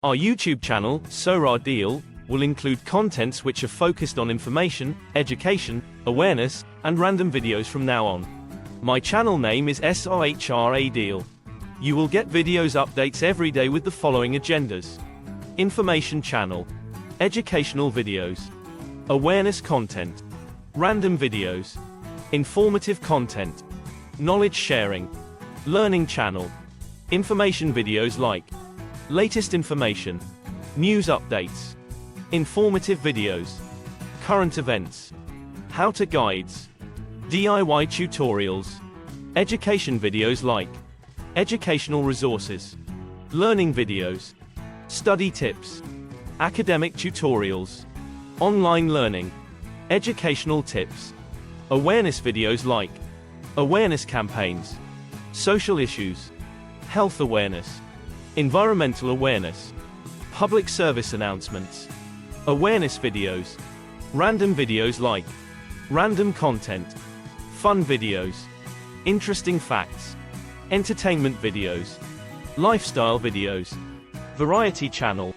Our YouTube channel, SOHRA DEAL, will include contents which are focused on information, education, awareness, and random videos from now on. My channel name is SOHRA DEAL. You will get videos updates every day with the following agendas: information channel, educational videos, awareness content, random videos, informative content, knowledge sharing, learning channel, information videos like latest information, news updates, informative videos, current events, how-to guides, DIY tutorials, education videos like educational resources, learning videos, study tips, academic tutorials, online learning, educational tips, awareness videos like awareness campaigns, social issues, health awareness, environmental awareness, public service announcements, awareness videos, random videos like random content, fun videos, interesting facts, entertainment videos, lifestyle videos, variety channel.